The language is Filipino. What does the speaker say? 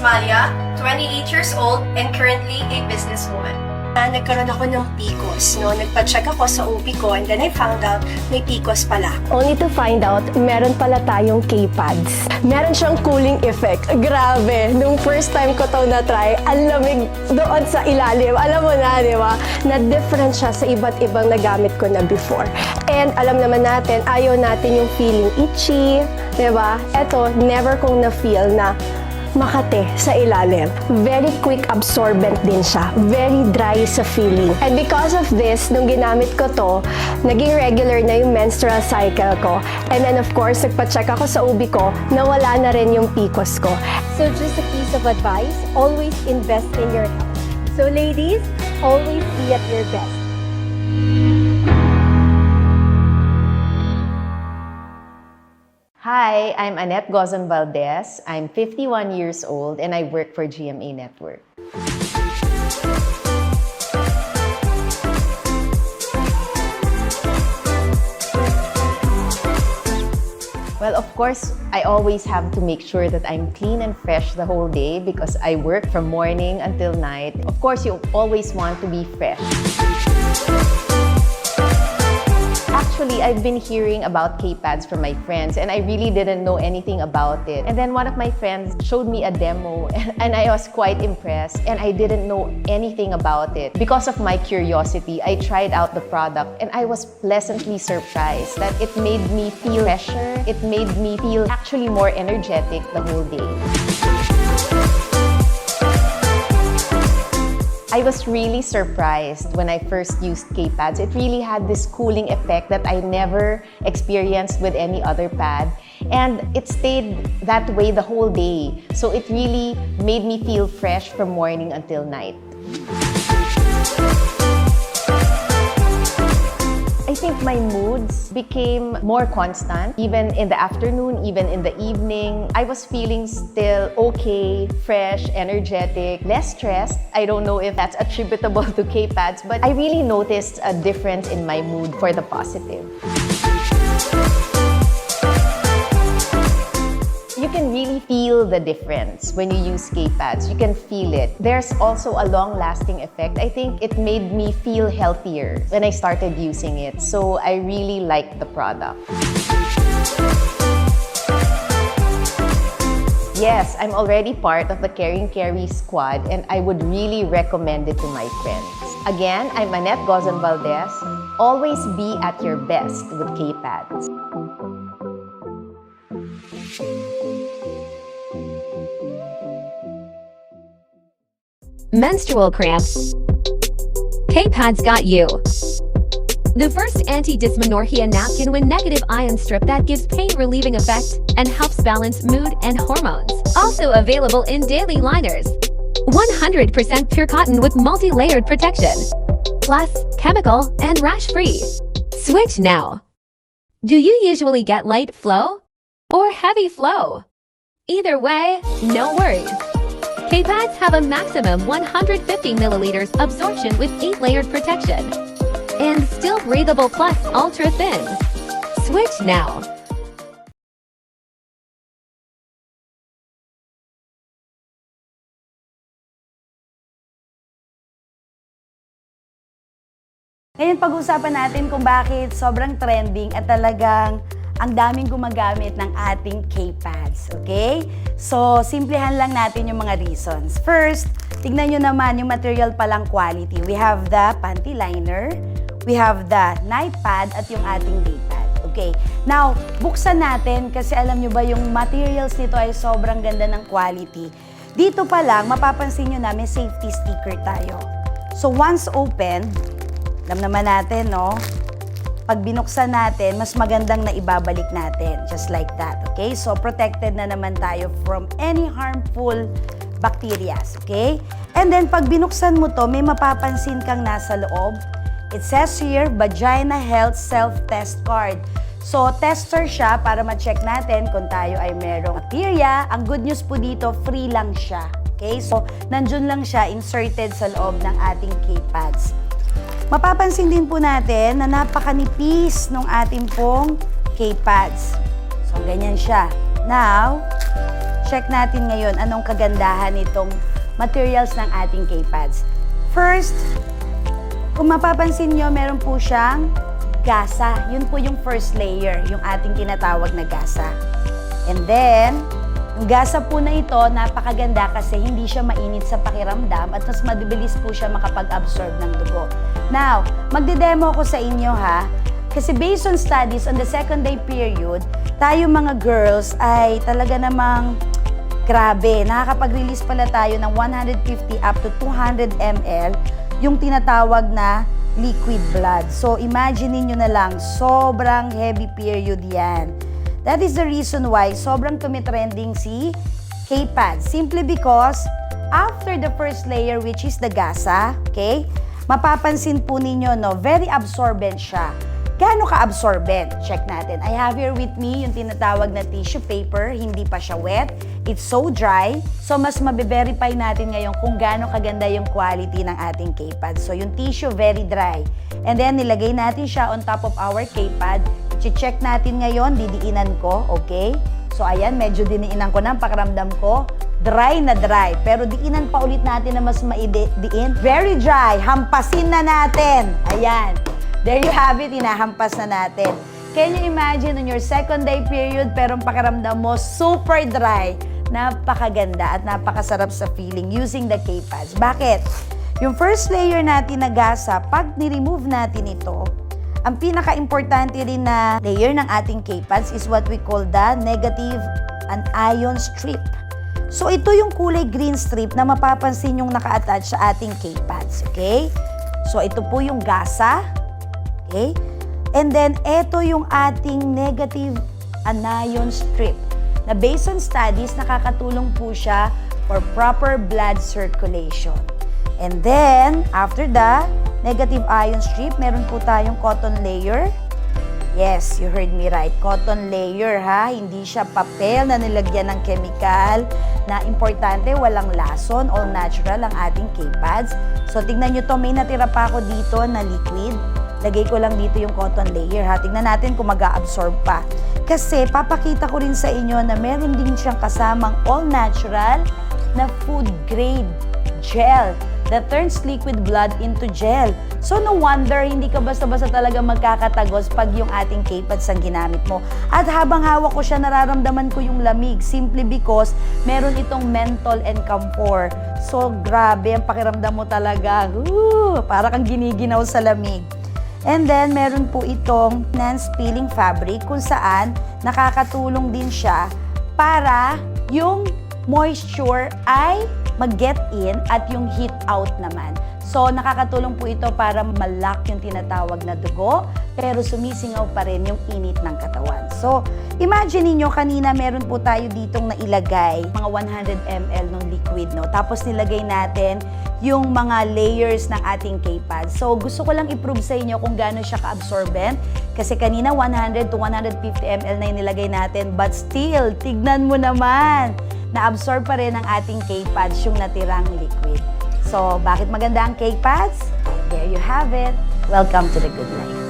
Amalia, 28 years old and currently a businesswoman. Nagkaroon ako ng PCOS, no? Nagpa-check ako sa OB ko and then I found out may PCOS pala. Only to find out, meron pala tayong K-pads. Meron siyang cooling effect. Grabe, nung first time ko to na-try, ang lamig doon sa ilalim. Alam mo na, di ba? Na-different siya sa iba't ibang nagamit ko na before. And alam naman natin, ayaw natin yung feeling itchy, di ba? Eto, never kong na-feel na makate sa ilalim. Very quick absorbent din siya. Very dry sa feeling. And because of this, nung ginamit ko to, naging regular na yung menstrual cycle ko. And then of course, nagpa-check ako sa OB ko na wala na rin yung PCOS ko. So just a piece of advice, always invest in your health. So ladies, always be at your best. Hi, I'm Annette Gozon Valdez. I'm 51 years old and I work for GMA Network. Well, of course, I always have to make sure that I'm clean and fresh the whole day because I work from morning until night. Of course, you always want to be fresh. Actually, I've been hearing about K-pads from my friends and I really didn't know anything about it. And then one of my friends showed me a demo and I was quite impressed and I didn't know anything about it. Because of my curiosity, I tried out the product and I was pleasantly surprised that it made me feel fresher. It made me feel actually more energetic the whole day. I was really surprised when I first used K-pads. It really had this cooling effect that I never experienced with any other pad. And it stayed that way the whole day. So it really made me feel fresh from morning until night. I think my moods became more constant. Even in the afternoon, even in the evening, I was feeling still okay, fresh, energetic, less stressed. I don't know if that's attributable to K-pads, but I really noticed a difference in my mood for the positive. You can really feel the difference when you use K-pads. You can feel it. There's also a long-lasting effect. I think it made me feel healthier when I started using it. So I really like the product. Yes, I'm already part of the Caring Carry squad and I would really recommend it to my friends. Again, I'm Annette Gozon Valdez. Always be at your best with K-pads. Menstrual cramp. K-pads got you. The first anti-dysmenorrhea napkin with negative ion strip that gives pain-relieving effect and helps balance mood and hormones. Also available in daily liners. 100% pure cotton with multi-layered protection. Plus, chemical and rash-free. Switch now. Do you usually get light flow or heavy flow? Either way, no worries. K-pads have a maximum 150 milliliters absorption with 8-layered protection. And still breathable plus ultra thin. Switch now. Ngayon pag-usapan natin kung bakit sobrang trending at talagang ang daming gumagamit ng ating K-pads, okay? So, simplihan lang natin yung mga reasons. First, tignan nyo naman yung material palang quality. We have the panty liner, we have the night pad, at yung ating day pad, okay? Now, buksan natin kasi alam nyo ba yung materials nito ay sobrang ganda ng quality. Dito pa lang, mapapansin nyo na may safety sticker tayo. So, once opened, alam naman natin, no? Pag binuksan natin, mas magandang na ibabalik natin. Just like that, okay? So, protected na naman tayo from any harmful bacteria, okay? And then, pag binuksan mo to, may mapapansin kang nasa loob. It says here, Vagina Health Self-Test Card. So, tester siya para ma-check natin kung tayo ay merong bacteria. Ang good news po dito, free lang siya. Okay? So, nandun lang siya inserted sa loob ng ating K-pads. Mapapansin din po natin na napakanipis ng ating pong K-pads. So, ganyan siya. Now, check natin ngayon anong kagandahan nitong materials ng ating K-pads. First, kung mapapansin nyo, meron po siyang gasa. Yun po yung first layer, yung ating tinatawag na gasa. And then, yung gasa po na ito, napakaganda kasi hindi siya mainit sa pakiramdam at mas mabilis po siya makapag-absorb ng dugo. Now, magde-demo ko sa inyo ha. Kasi based on studies on the second day period, tayo mga girls ay talaga namang grabe. Nakakapag-release pala tayo ng 150 up to 200 ml yung tinatawag na liquid blood. So, imagine niyo na lang, sobrang heavy period yan. That is the reason why sobrang tumitrending si K-Pads. Simply because after the first layer, which is the gasa, okay, mapapansin po ninyo, no, very absorbent siya. Gaano ka-absorbent? Check natin. I have here with me yung tinatawag na tissue paper. Hindi pa siya wet. It's so dry. So, mas mabe-verify natin ngayon kung gaano kaganda yung quality ng ating K-pad. So, yung tissue, very dry. And then, nilagay natin siya on top of our K-pad. Check natin ngayon, didiinan ko, okay? So, ayan, medyo diniinan ko na. Pakiramdam ko, dry na dry. Pero diinan pa ulit natin na mas maidiin. Very dry. Hampasin na natin. Ayan. There you have it, hinahampas na natin. Can you imagine on your second day period, pero ang pakiramdam mo super dry? Napakaganda at napakasarap sa feeling using the K-pads. Bakit? Yung first layer natin na gasa, pag ni-remove natin ito, ang pinaka-importante rin na layer ng ating K-pads is what we call the negative anion strip. So ito yung kulay green strip na mapapansin yung naka-attach sa ating K-pads, okay? So ito po yung gasa. Okay? And then, ito yung ating negative anion strip na based on studies, nakakatulong po siya for proper blood circulation. And then, after the negative ion strip, meron po tayong cotton layer. Yes, you heard me right. Cotton layer, ha? Hindi siya papel na nilagyan ng chemical na importante, walang lason, all natural ang ating K-pads. So, tignan nyo to, may natira pa ako dito na liquid. Lagay ko lang dito yung cotton layer, ha. Tingnan natin kung mag-a-absorb pa. Kasi papakita ko rin sa inyo na meron din siyang kasamang all-natural na food grade gel that turns liquid blood into gel. So no wonder hindi ka basta-basta talaga magkakatagos pag yung ating K-pads ang ginamit mo. At habang hawak ko siya, nararamdaman ko yung lamig simply because meron itong menthol and camphor. So grabe, ang pakiramdam mo talaga. Para kang giniginaw sa lamig. And then, meron po itong non-spilling fabric kung saan nakakatulong din siya para yung moisture ay mag-get in at yung heat out naman. So, nakakatulong po ito para malak yung tinatawag na dugo, pero sumisingaw pa rin yung init ng katawan. So, imagine niyo kanina meron po tayo ditong nailagay, mga 100 ml ng liquid, no? Tapos nilagay natin yung mga layers ng ating K-pads. So, gusto ko lang i-prove sa inyo kung gaano siya ka-absorbent. Kasi kanina 100 to 150 ml na inilagay natin, but still, tignan mo naman, na-absorb pa rin ng ating K-pads yung natirang liquid. So, bakit maganda ang K-pads? There you have it. Welcome to the good life.